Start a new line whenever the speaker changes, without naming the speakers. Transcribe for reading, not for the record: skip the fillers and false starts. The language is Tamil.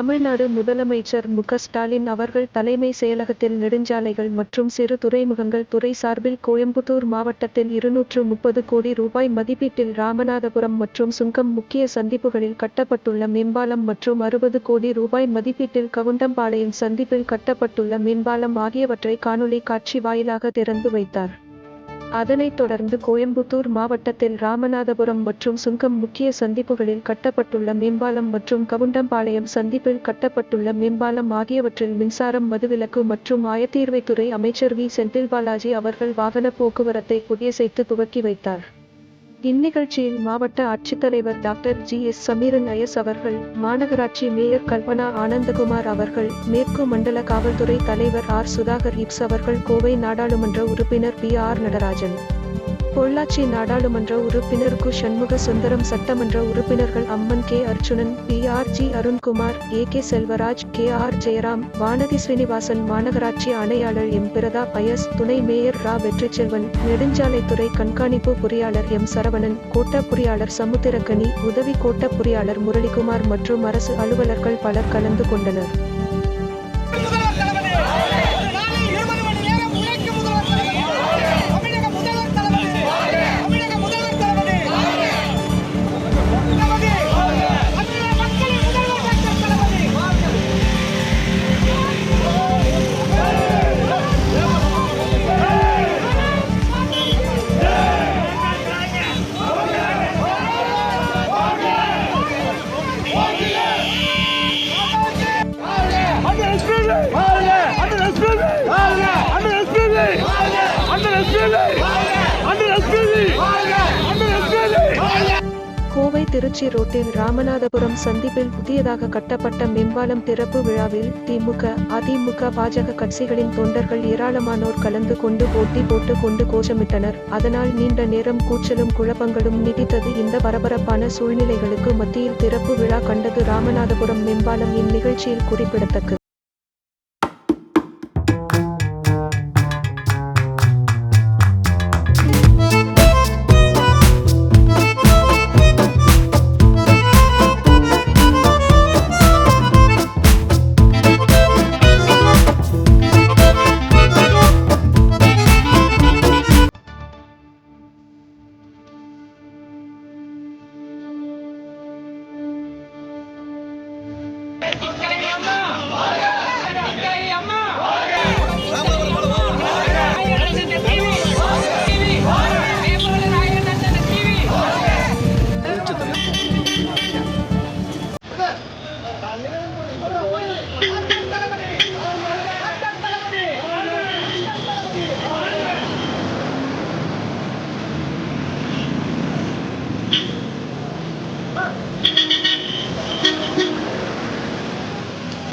தமிழ்நாடு முதலமைச்சர் மு.க.ஸ்டாலின் அவர்கள் தலைமை செயலகத்தில் நெடுஞ்சாலைகள் மற்றும் சிறு துறைமுகங்கள் துறை சார்பில் கோயம்புத்தூர் மாவட்டத்தில் 230 கோடி ரூபாய் மதிப்பீட்டில் ராமநாதபுரம் மற்றும் சுங்கம் முக்கிய சந்திப்புகளில் கட்டப்பட்டுள்ள மேம்பாலம் மற்றும் 60 கோடி ரூபாய் மதிப்பீட்டில் கவுண்டம்பாளையம் சந்திப்பில் கட்டப்பட்டுள்ள மேம்பாலம் ஆகியவற்றை காணொலி காட்சி வாயிலாக திறந்து வைத்தார். அதனைத் தொடர்ந்து கோயம்புத்தூர் மாவட்டத்தில் ராமநாதபுரம் மற்றும் சுங்கம் முக்கிய சந்திப்புகளில் கட்டப்பட்டுள்ள மேம்பாலம் மற்றும் கவுண்டம்பாளையம் சந்திப்பில் கட்டப்பட்டுள்ள மேம்பாலம் ஆகியவற்றில் மின்சாரம் மதுவிலக்கு மற்றும் ஆயத்தீர்வைத்துறை அமைச்சர் வி. செந்தில் பாலாஜி அவர்கள் வாகன போக்குவரத்தை கொடியசைத்து துவக்கி வைத்தார். இந்நிகழ்ச்சியில் மாவட்ட ஆட்சித்தலைவர் டாக்டர் ஜி.எஸ். சமீரன் ஐ.எஸ். அவர்கள், மாநகராட்சி மேயர் கல்பனா ஆனந்தகுமார் அவர்கள், மேற்கு மண்டல காவல்துறை தலைவர் ஆர். சுதாகர் இப்ஸ் அவர்கள், கோவை நாடாளுமன்ற உறுப்பினர் பி. ஆர். நடராஜன், பொள்ளாச்சி நாடாளுமன்ற உறுப்பினர் கு. சண்முக சுந்தரம், சட்டமன்ற உறுப்பினர்கள் Amman K. Arjunan, P. R. G. Arunkumar, A. K. Selvaraj, K. R. Jayaram, Vanathi Srinivasan, மாநகராட்சி ஆணையாளர் எம். பிரதாப் ஐ.எஸ்., துணை மேயர் ரா. வெற்றிச்செல்வன், நெடுஞ்சாலைத்துறை கண்காணிப்பு பொறியாளர் எம். சரவணன், கோட்ட பொறியாளர் சமுத்திரக்கனி, உதவி கோட்ட பொறியாளர் முரளிகுமார் மற்றும் அரசு அலுவலர்கள் பலர் கலந்து கொண்டனர். கோவை திருச்சி ரோட்டில் ராமநாதபுரம் சந்திப்பில் புதியதாக கட்டப்பட்ட மேம்பாலம் திறப்பு விழாவில் திமுக, அதிமுக, பாஜக கட்சிகளின் தொண்டர்கள் ஏராளமானோர் கலந்து கொண்டு போட்டி போட்டுக் கொண்டு கோஷமிட்டனர். அதனால் நீண்ட நேரம் கூச்சலும் குழப்பங்களும் நீடித்தது. இந்த பரபரப்பான சூழ்நிலைகளுக்கு மத்தியில் திறப்பு விழா கண்டது ராமநாதபுரம் மேம்பாலம் இந்நிகழ்ச்சியில் குறிப்பிடத்தக்கது.